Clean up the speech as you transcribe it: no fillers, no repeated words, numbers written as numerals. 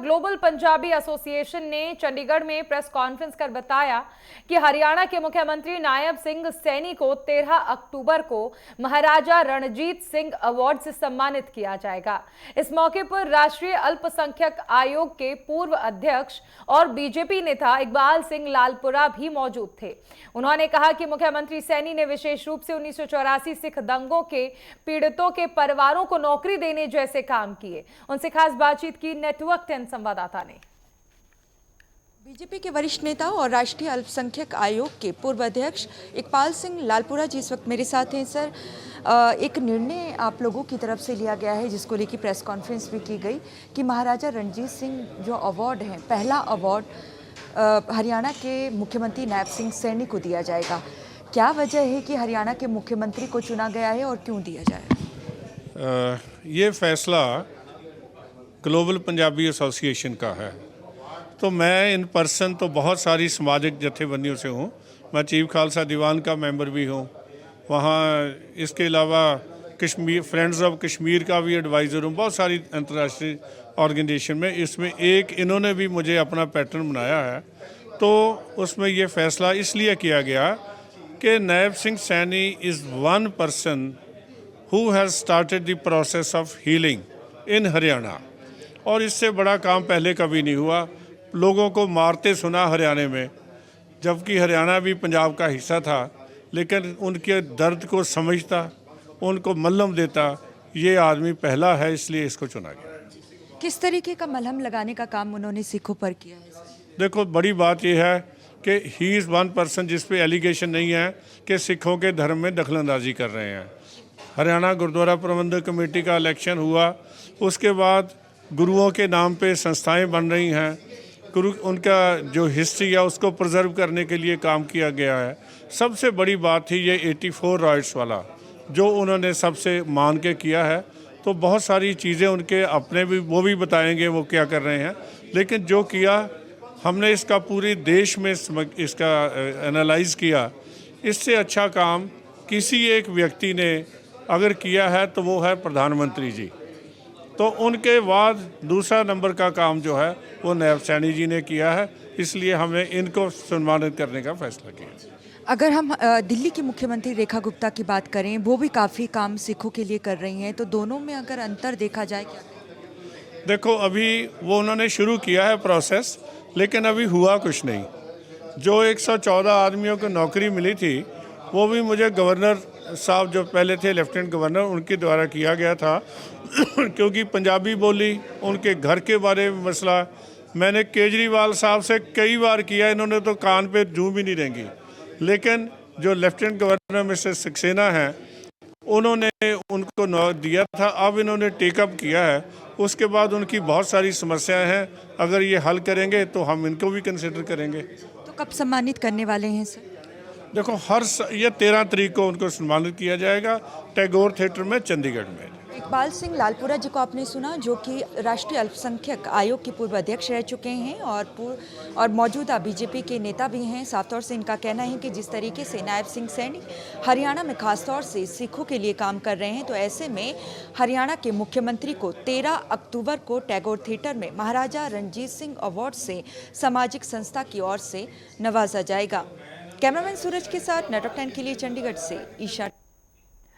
Global Punjabi association ने चंडीगढ़ में press conference कर बताया कि हरियाणा के मुख्यमंत्री नायब सिंह सैनी को 13 अक्टूबर को महाराजा रणजीत सिंह अवार्ड से सम्मानित किया जाएगा। इस मौके पर राष्ट्रीय अल्पसंख्यक आयोग के पूर्व अध्यक्ष और बीजेपी नेता इकबाल सिंह लालपुरा भी मौजूद थे। उन्होंने कहा कि मुख्यमंत्री सैनी ने विशेष रूप से 1984 सिख दंगों के पीड़ितों के परिवारों को नौकरी देने जैसे काम किए। उनसे खास बातचीत की नेटवर्क 10 संवाददाता ने। बीजेपी के वरिष्ठ नेता और राष्ट्रीय अल्पसंख्यक आयोग के पूर्व अध्यक्ष इकबाल सिंह लालपुरा जी इस वक्त मेरे साथ हैं। सर, एक निर्णय आप लोगों की तरफ से लिया गया है जिसको लेकर प्रेस कॉन्फ्रेंस भी की गई कि महाराजा रणजीत सिंह जो अवार्ड है, पहला अवार्ड हरियाणा के मुख्यमंत्री नायब सिंह सैनी को दिया जाएगा। क्या वजह है कि हरियाणा के मुख्यमंत्री को चुना गया है और क्यों दिया जाएगा? ये फैसला ग्लोबल पंजाबी एसोसिएशन का है। तो मैं इन पर्सन तो बहुत सारी सामाजिक जत्थेबंदियों से हूँ। मैं चीफ खालसा दीवान का मेंबर भी हूँ। वहाँ इसके अलावा कश्मीर फ्रेंड्स ऑफ कश्मीर का भी एडवाइज़र हूँ। बहुत सारी अंतर्राष्ट्रीय ऑर्गेनाइजेशन में इसमें एक इन्होंने भी मुझे अपना पैटर्न बनाया है। तो उसमें ये फैसला इसलिए किया गया कि Nayab Singh Saini is one person who has started the process of healing in Haryana. और इससे बड़ा काम पहले कभी नहीं हुआ। लोगों को मारते सुना हरियाणा में, जबकि हरियाणा भी पंजाब का हिस्सा था, लेकिन उनके दर्द को समझता, उनको मलहम देता, ये आदमी पहला है, इसलिए इसको चुना गया। किस तरीके का मलहम लगाने का काम उन्होंने सिखों पर किया है? देखो, बड़ी बात यह है कि ही इज़ वन पर्सन जिस पे एलिगेशन नहीं है कि सिखों के धर्म में दखलंदाजी कर रहे हैं। हरियाणा गुरुद्वारा प्रबंधक कमेटी का इलेक्शन हुआ, उसके बाद गुरुओं के नाम पे संस्थाएं बन रही हैं। गुरु उनका जो हिस्ट्री है उसको प्रिजर्व करने के लिए काम किया गया है। सबसे बड़ी बात थी ये 84 राइट्स वाला, जो उन्होंने सबसे मान के किया है। तो बहुत सारी चीज़ें उनके अपने भी वो भी बताएंगे वो क्या कर रहे हैं, लेकिन जो किया हमने इसका पूरे देश में इसका एनालाइज किया। इससे अच्छा काम किसी एक व्यक्ति ने अगर किया है तो वो है प्रधानमंत्री जी। तो उनके बाद दूसरा नंबर का काम जो है वो नायब सैनी जी ने किया है, इसलिए हमने इनको सम्मानित करने का फैसला किया। अगर हम दिल्ली की मुख्यमंत्री रेखा गुप्ता की बात करें, वो भी काफ़ी काम सिखों के लिए कर रही हैं, तो दोनों में अगर अंतर देखा जाए क्या? देखो, अभी वो उन्होंने शुरू किया है प्रोसेस, लेकिन अभी हुआ कुछ नहीं। जो 114 आदमियों को नौकरी मिली थी वो भी मुझे गवर्नर साहब जो पहले थे लेफ्टिनेंट गवर्नर, उनके द्वारा किया गया था। क्योंकि पंजाबी बोली, उनके घर के बारे में मसला मैंने केजरीवाल साहब से कई बार किया, इन्होंने तो कान पे जूं भी नहीं रेंगी। लेकिन जो लेफ्टिनेंट गवर्नर मिस्टर सक्सेना हैं, उन्होंने उनको दिया था, अब इन्होंने टेकअप किया है। उसके बाद उनकी बहुत सारी समस्याएं हैं, अगर ये हल करेंगे तो हम इनको भी कंसिडर करेंगे। तो कब सम्मानित करने वाले हैं सर? देखो, ये 13 तारीख को उनको सम्मानित किया जाएगा टैगोर थिएटर में, चंडीगढ़ में। इकबाल सिंह लालपुरा जी को आपने सुना, जो कि राष्ट्रीय अल्पसंख्यक आयोग के पूर्व अध्यक्ष रह चुके हैं और मौजूदा बीजेपी के नेता भी हैं। साफ तौर से इनका कहना है कि जिस तरीके से नायब सिंह सैनी हरियाणा में खासतौर से सिखों के लिए काम कर रहे हैं, तो ऐसे में हरियाणा के मुख्यमंत्री को 13 अक्टूबर को टैगोर थिएटर में महाराजा रणजीत सिंह अवार्ड से सामाजिक संस्था की ओर से नवाजा जाएगा। कैमरामैन सूरज के साथ नेटवर्क 10 के लिए चंडीगढ़ से ईशा।